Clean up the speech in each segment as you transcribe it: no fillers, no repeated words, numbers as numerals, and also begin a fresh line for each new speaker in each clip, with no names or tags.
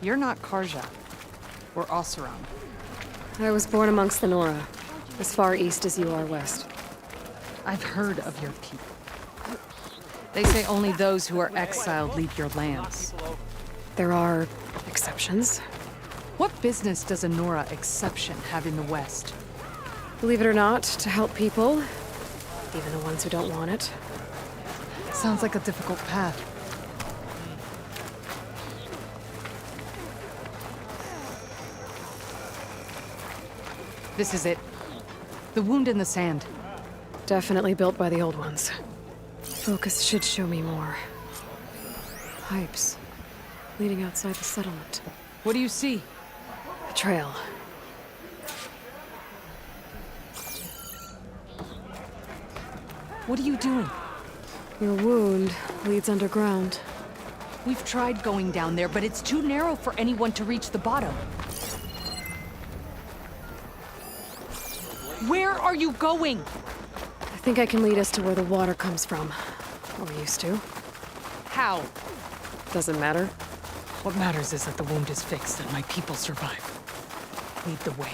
You're not Karja. Or Oseram.
I was born amongst the Nora, as far east as you are west.
I've heard of your people. They say only those who are exiled leave your lands.
There are exceptions.
What business does a Nora exception have in the West?
Believe it or not, to help people, even the ones who don't want it.
Sounds like a difficult path. This is it. The wound in the sand.
Definitely built by the old ones. Focus should show me more. Pipes. Leading outside the settlement.
What do you see?
A trail.
What are you doing?
Your wound leads underground.
We've tried going down there, but it's too narrow for anyone to reach the bottom. Where are you going?
I think I can lead us to where the water comes from. Or used to.
How?
Doesn't matter.
What matters is that the wound is fixed and my people survive. Lead the way.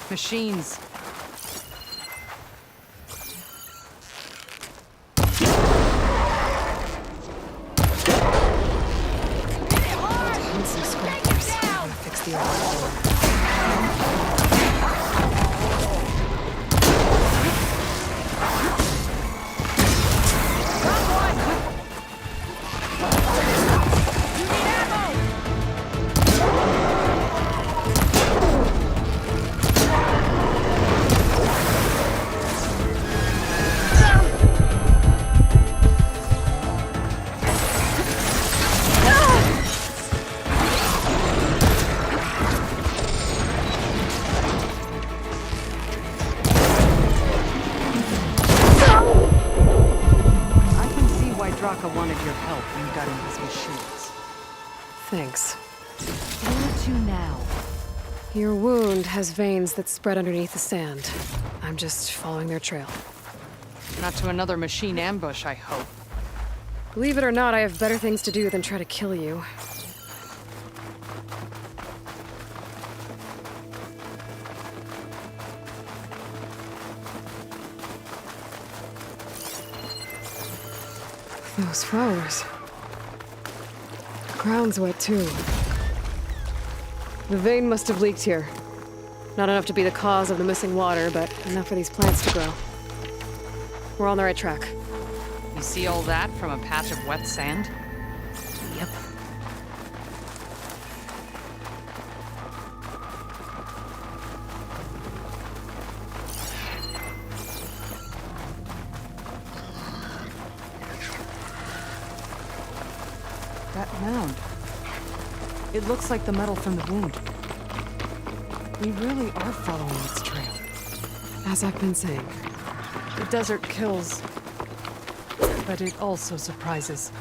Machines.
Tons of scrappers. I want to fix the other.
Draka wanted your help when you got in his machines.
Thanks.
Where to now?
Your wound has veins that spread underneath the sand. I'm just following their trail.
Not to another machine ambush, I hope.
Believe it or not, I have better things to do than try to kill you. Those flowers. The ground's wet too. The vein must have leaked here. Not enough to be the cause of the missing water, but enough for these plants to grow. We're on the right track.
You see all that from a patch of wet sand?
Yep.
That mound. It looks like the metal from the wound. We really are following its trail.
As I've been saying.
The desert kills, but it also surprises.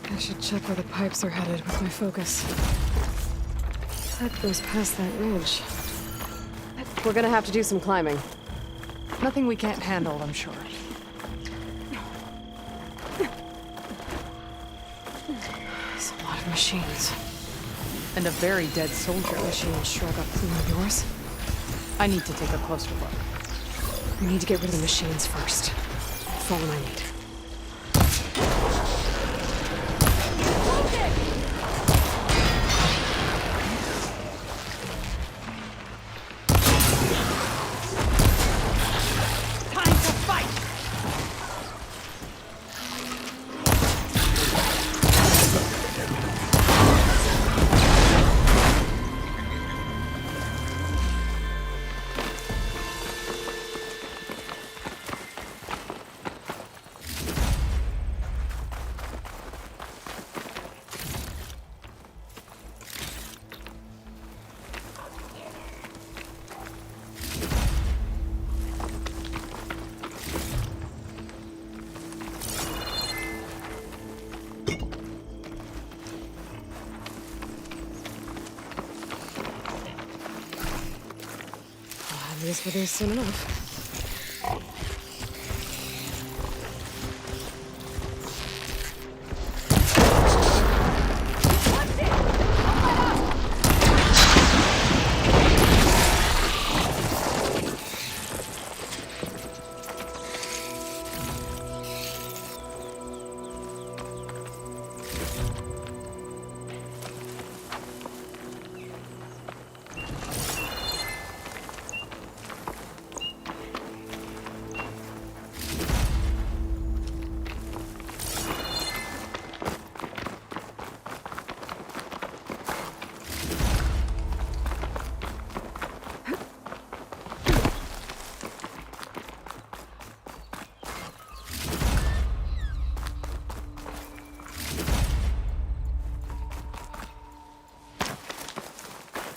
I should check where the pipes are headed with my focus. That goes past that ridge. We're gonna have to do some climbing.
Nothing we can't handle, I'm sure.
There's a lot of machines.
And a very dead soldier.
Machines shrug up clean of yours.
I need to take a closer look.
We need to get rid of the machines first. Follow my lead. changes for this soon enough.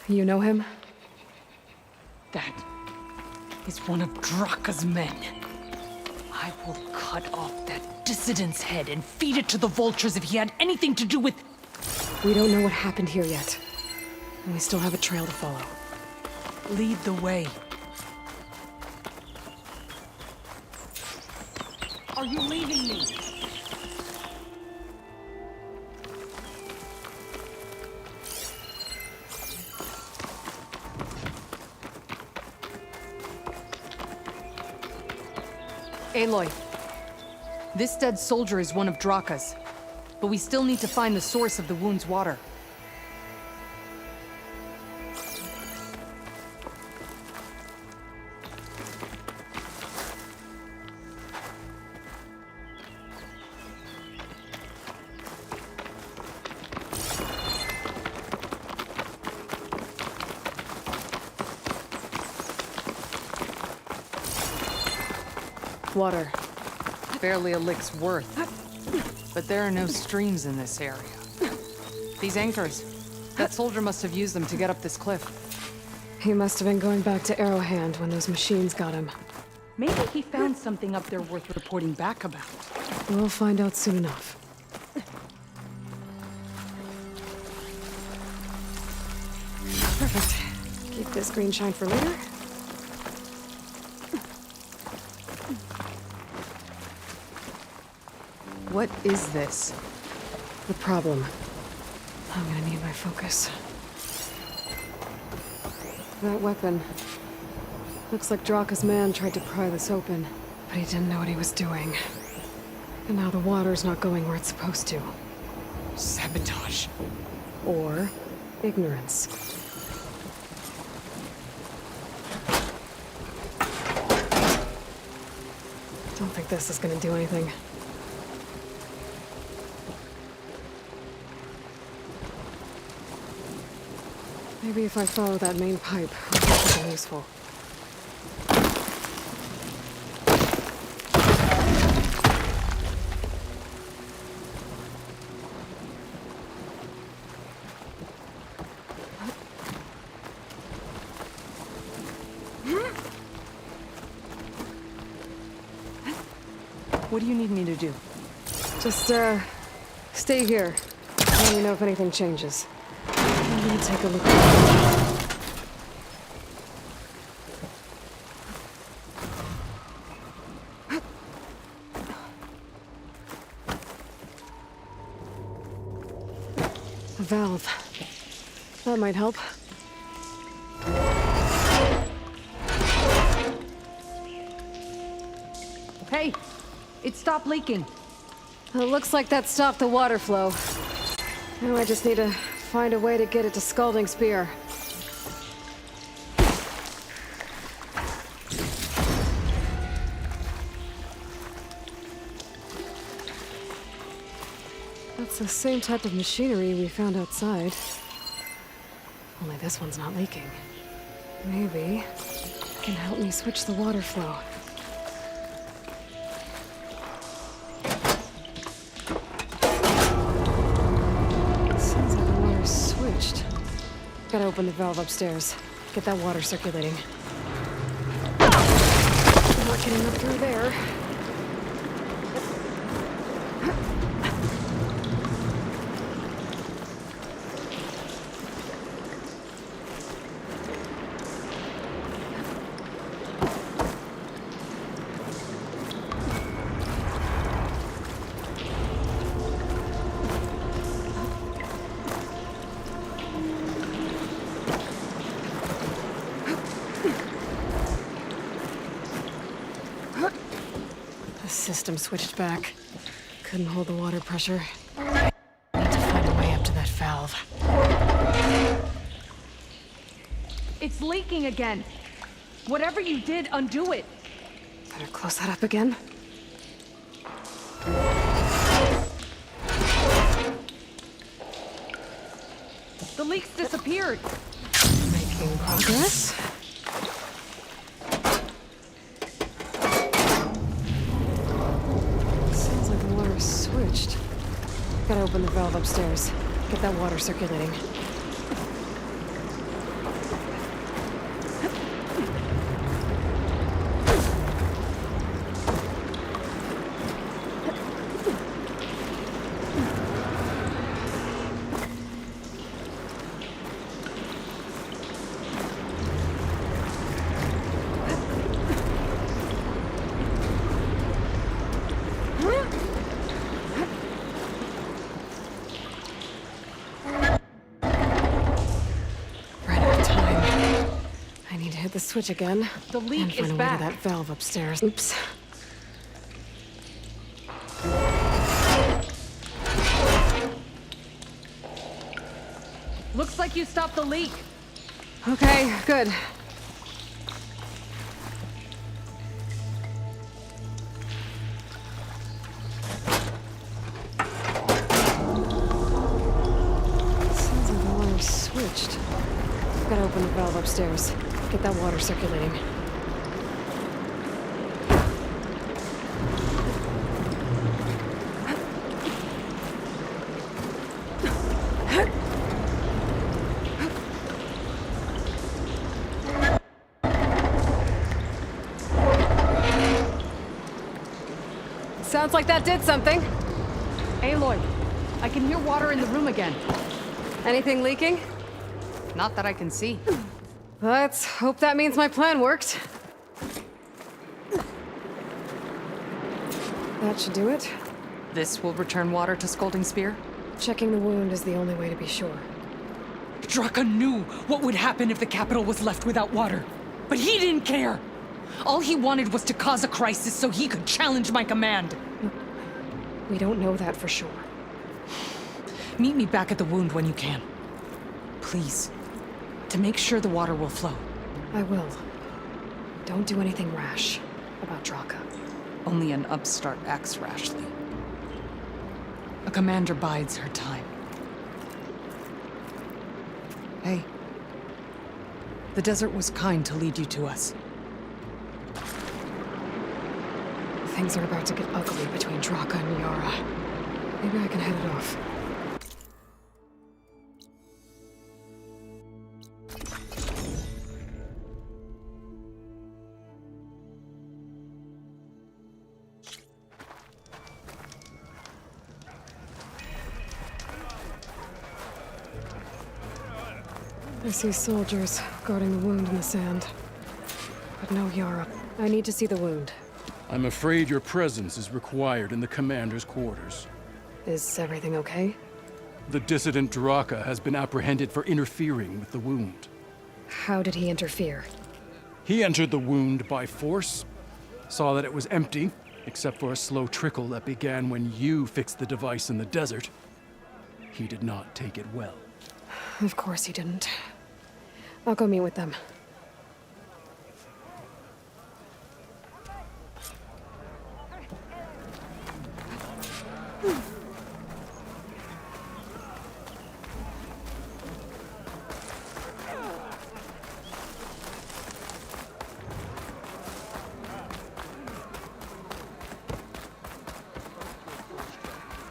You know him?
That is one of Draka's men. I will cut off that dissident's head and feed it to the vultures if he had anything to do with...
We don't know what happened here yet. And we still have a trail to follow.
Lead the way. Are you leaving me? Aloy, this dead soldier is one of Draka's, but we still need to find the source of the wound's water.
Water.
Barely a lick's worth. But there are no streams in this area. These anchors, that soldier must have used them to get up this cliff.
He must have been going back to Arrowhand when those machines got him.
Maybe he found something up there worth reporting back about.
We'll find out soon enough. Perfect. Keep this green shine for later.
What is this?
The problem. I'm gonna need my focus. That weapon. Looks like Draka's man tried to pry this open, but he didn't know what he was doing. And now the water's not going where it's supposed to.
Sabotage.
Or ignorance. Don't think this is gonna do anything. Maybe if I follow that main pipe, I'll get something useful.
What do you need me to do?
Just, stay here. Let me know if anything changes. I'm gonna take a look. A valve. That might help.
Hey! It stopped leaking.
It looks like that stopped the water flow. Now I just need to find a way to get it to Scalding Spear. That's the same type of machinery we found outside. Only this one's not leaking. Maybe it can help me switch the water flow. Sounds like the water's switched. Gotta open the valve upstairs. Get that water circulating. Not getting up through there. The system switched back. Couldn't hold the water pressure. Need to find a way up to that valve.
It's leaking again. Whatever you did, undo it.
Better close that up again.
The leak's disappeared.
Making progress. Sounds like the water is switched. Gotta open the valve upstairs. Get that water circulating. Ran out of time. I need to hit the switch again.
The leak
and
is
find a way
back.
to that valve upstairs. Oops.
Looks like you stopped the leak.
Okay, good. Sounds like the water switched. Gotta open the valve upstairs. Get that water circulating. Sounds like that did something.
Aloy, I can hear water in the room again.
Anything leaking?
Not that I can see.
Let's hope that means my plan worked. That should do it.
This will return water to Scolding Spear?
Checking the wound is the only way to be sure.
Draka knew what would happen if the capital was left without water. But he didn't care. All he wanted was to cause a crisis so he could challenge my command.
We don't know that for sure.
Meet me back at the wound when you can. Please. To make sure the water will flow.
I will. Don't do anything rash about Draka.
Only an upstart acts rashly. A commander bides her time. Hey. The desert was kind to lead you to us.
Things are about to get ugly between Draka and Yara. Maybe I can head it off. I see soldiers guarding the wound in the sand. But no Yara. I need to see the wound.
I'm afraid your presence is required in the commander's quarters.
Is everything okay?
The dissident Draka has been apprehended for interfering with the wound.
How did he interfere?
He entered the wound by force, saw that it was empty, except for a slow trickle that began when you fixed the device in the desert. He did not take it well.
Of course he didn't. I'll go meet with them.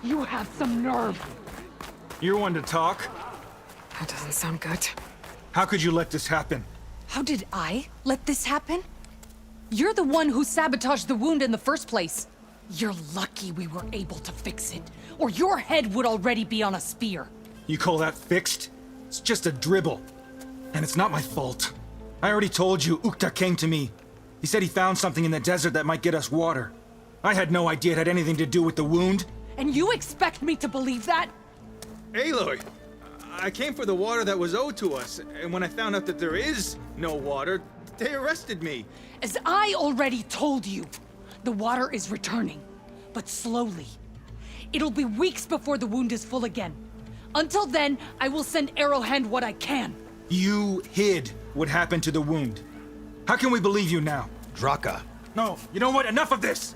You have some nerve.
You're one to talk.
That doesn't sound good.
How could you let this happen?
How did I let this happen? You're the one who sabotaged the wound in the first place. You're lucky we were able to fix it, or your head would already be on a spear.
You call that fixed? It's just a dribble. And it's not my fault. I already told you, Ukta came to me. He said he found something in the desert that might get us water. I had no idea it had anything to do with the wound.
And you expect me to believe that?
Aloy, I came for the water that was owed to us, and when I found out that there is no water, they arrested me.
As I already told you, The water is returning, but slowly. It'll be weeks before the wound is full again. Until then, I will send Arrowhand what I can.
You hid what happened to the wound. How can we believe you now?
Draka.
No, you know what? Enough of this!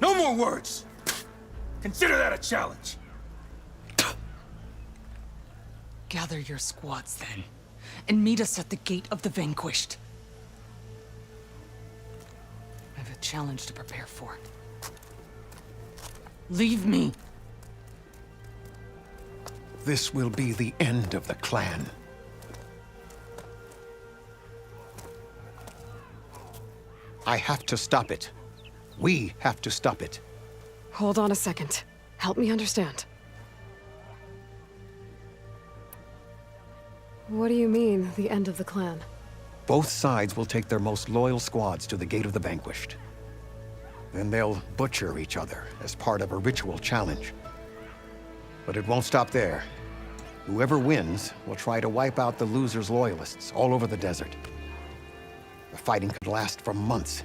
No more words! Consider that a challenge.
Gather your squads then, and meet us at the Gate of the Vanquished. I have a challenge to prepare for. Leave me.
This will be the end of the clan. I have to stop it. We have to stop it.
Hold on a second. Help me understand. What do you mean, the end of the clan?
Both sides will take their most loyal squads to the Gate of the Vanquished. Then they'll butcher each other as part of a ritual challenge. But it won't stop there. Whoever wins will try to wipe out the loser's loyalists all over the desert. The fighting could last for months.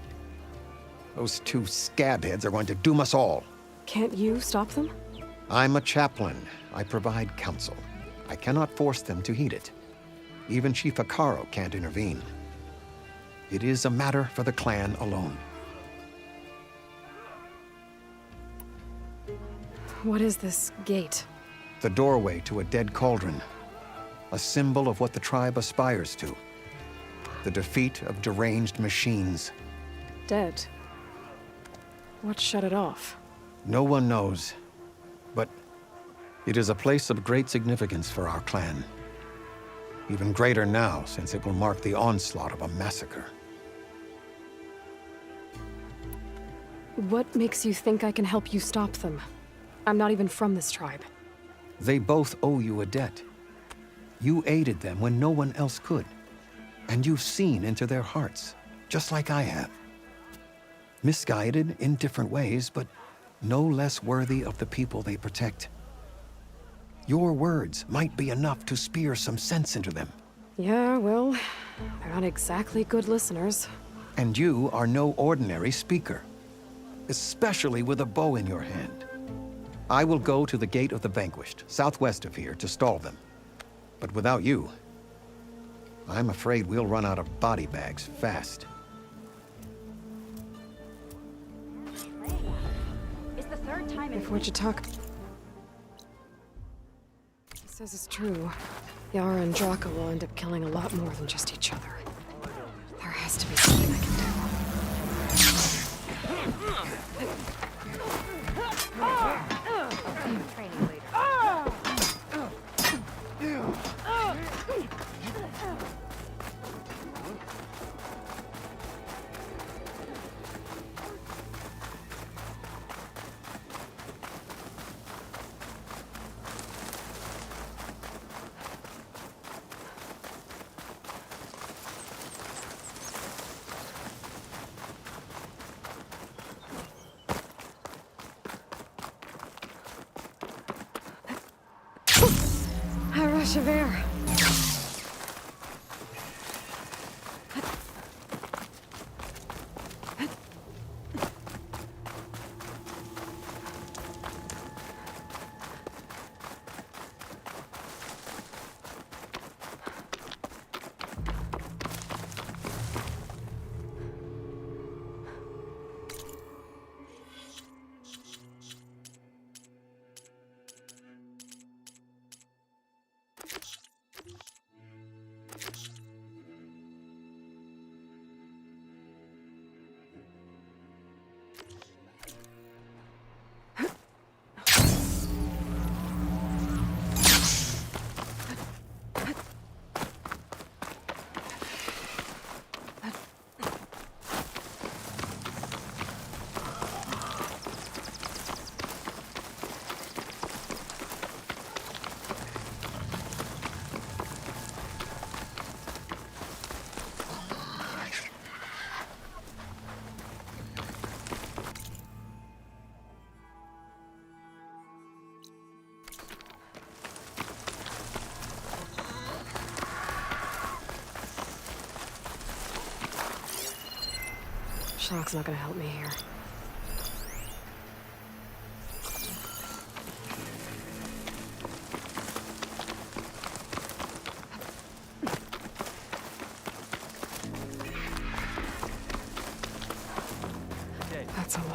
Those two scabheads are going to doom us all.
Can't you stop them?
I'm a chaplain. I provide counsel. I cannot force them to heed it. Even Chief Hekarro can't intervene. It is a matter for the clan alone.
What is this gate?
The doorway to a dead cauldron. A symbol of what the tribe aspires to. The defeat of deranged machines.
Dead. What shut it off?
No one knows. But it is a place of great significance for our clan. Even greater now, since it will mark the onslaught of a massacre.
What makes you think I can help you stop them? I'm not even from this tribe.
They both owe you a debt. You aided them when no one else could. And you've seen into their hearts, just like I have. Misguided in different ways, but no less worthy of the people they protect. Your words might be enough to spear some sense into them.
Yeah, well, they're not exactly good listeners.
And you are no ordinary speaker, especially with a bow in your hand. I will go to the Gate of the Vanquished, southwest of here, to stall them. But without you, I'm afraid we'll run out of body bags fast.
It's the third time in
If what you talk says it's true, Yara and Draka will end up killing a lot more than just each other. There has to be something I can do.
training later.
A rush of air. Shock's not gonna help me here.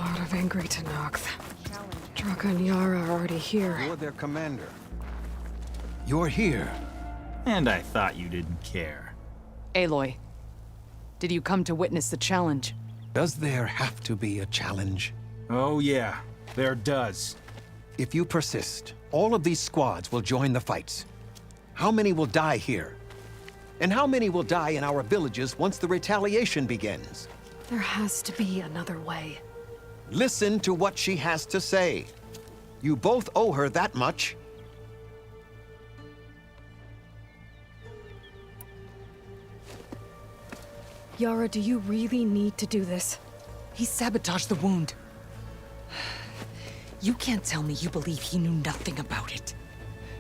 lot of angry Tenakth. Draka and Yara are already here.
You're their commander. You're here.
And I thought you didn't care.
Aloy, did you come to witness the challenge?
Does there have to be a challenge?
Oh yeah, there does.
If you persist, all of these squads will join the fights. How many will die here? And how many will die in our villages once the retaliation begins?
There has to be another way.
Listen to what she has to say. You both owe her that much.
Yara, do you really need to do this?
He sabotaged the wound. You can't tell me you believe he knew nothing about it.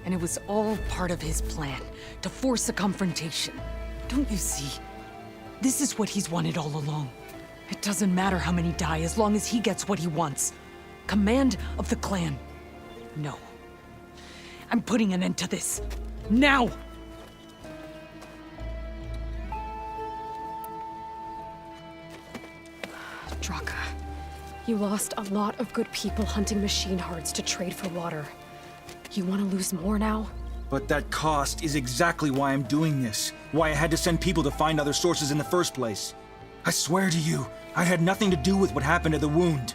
And it was all part of his plan, to force a confrontation. Don't you see? This is what he's wanted all along. It doesn't matter how many die as long as he gets what he wants. Command of the clan. No. I'm putting an end to this. Now!
Draka, you lost a lot of good people hunting machine hearts to trade for water. You want to lose more now?
But that cost is exactly why I'm doing this. Why I had to send people to find other sources in the first place. I swear to you, I had nothing to do with what happened at the wound.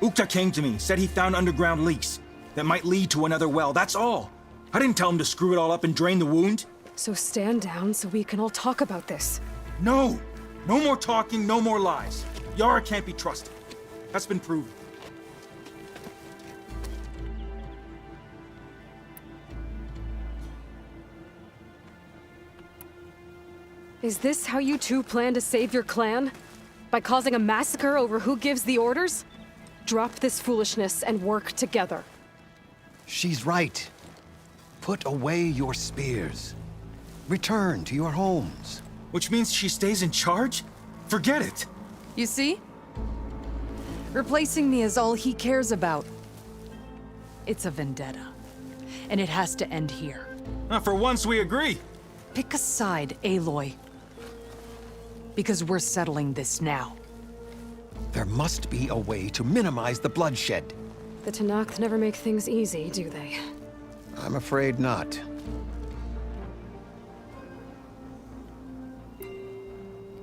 Ukta came to me, said he found underground leaks that might lead to another well, that's all. I didn't tell him to screw it all up and drain the wound.
So stand down so we can all talk about this.
No! No more talking, no more lies. Yara can't be trusted. That's been proven.
Is this how you two plan to save your clan? By causing a massacre over who gives the orders? Drop this foolishness and work together.
She's right. Put away your spears. Return to your homes.
Which means she stays in charge? Forget it.
You see? Replacing me is all he cares about. It's a vendetta. And it has to end here.
For once we agree.
Pick a side, Aloy. Because we're settling this now.
There must be a way to minimize the bloodshed.
The Tenakth never make things easy, do they?
I'm afraid not.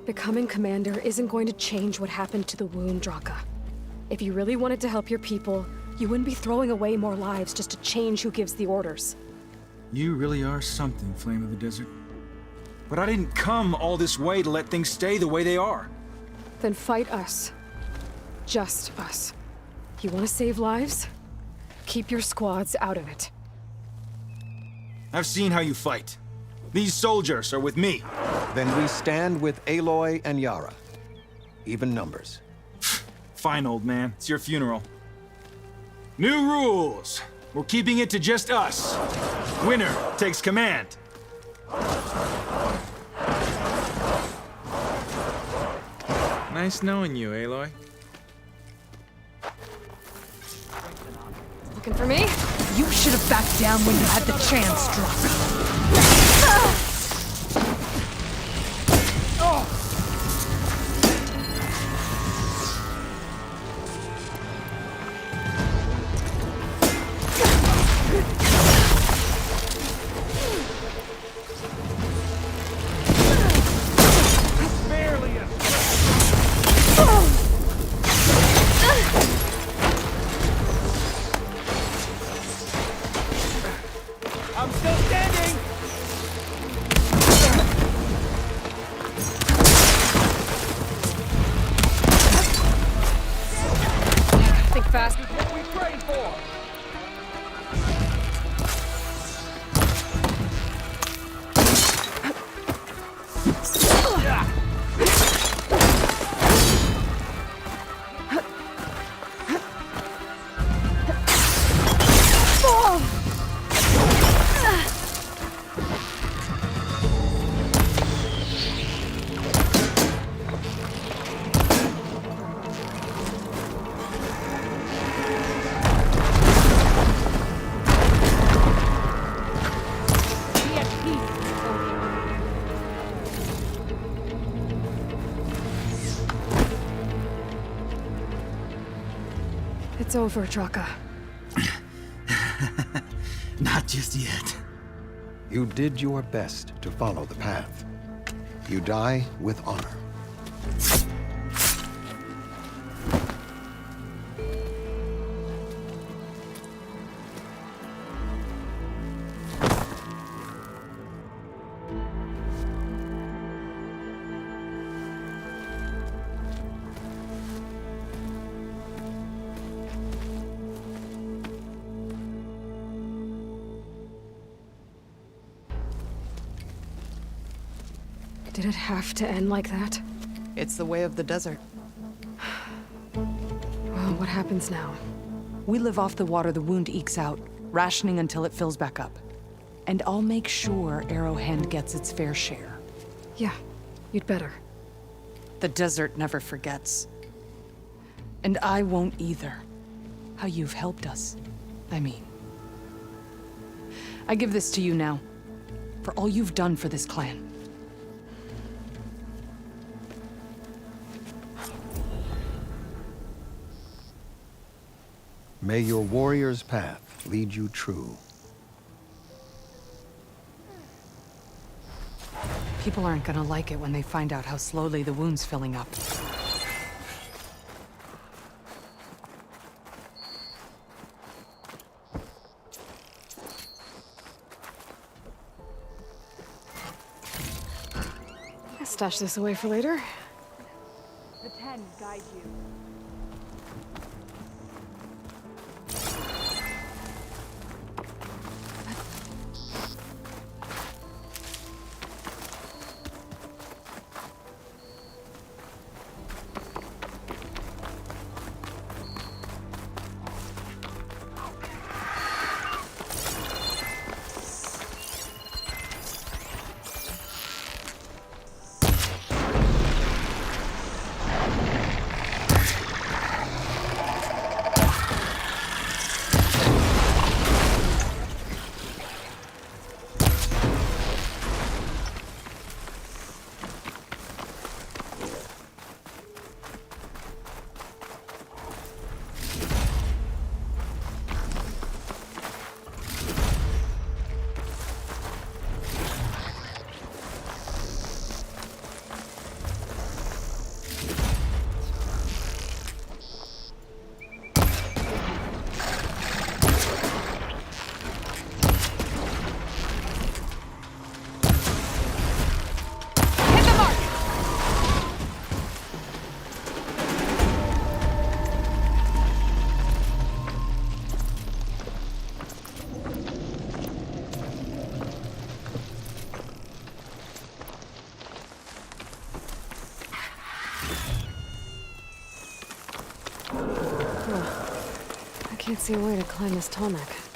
Becoming commander isn't going to change what happened to the wound, Draka. If you really wanted to help your people, you wouldn't be throwing away more lives just to change who gives the orders.
You really are something, Flame of the Desert. But I didn't come all this way to let things stay the way they are.
Then fight us. Just us. You want to save lives? Keep your squads out of it.
I've seen how you fight. These soldiers are with me.
Then we stand with Aloy and Yara. Even numbers.
Fine, old man. It's your funeral. New rules. We're keeping it to just us. Winner takes command.
Nice knowing you, Aloy.
Looking for me?
You should have backed down when you had the chance, Draka.
I'm still standing!
Think fast.
What we prayed for!
It's over, Draka.
Not just yet.
You did your best to follow the path. You die with honor.
Did it have to end like that?
It's the way of the desert.
Well, what happens now?
We live off the water the wound ekes out, rationing until it fills back up. And I'll make sure Arrowhand gets its fair share.
Yeah, you'd better.
The desert never forgets. And I won't either. How you've helped us. I mean. I give this to you now. For all you've done for this clan.
May your warrior's path lead you true.
People aren't gonna like it when they find out how slowly the wound's filling up.
I'll stash this away for later.
The Ten guide you.
I can't see a way to climb this tall neck.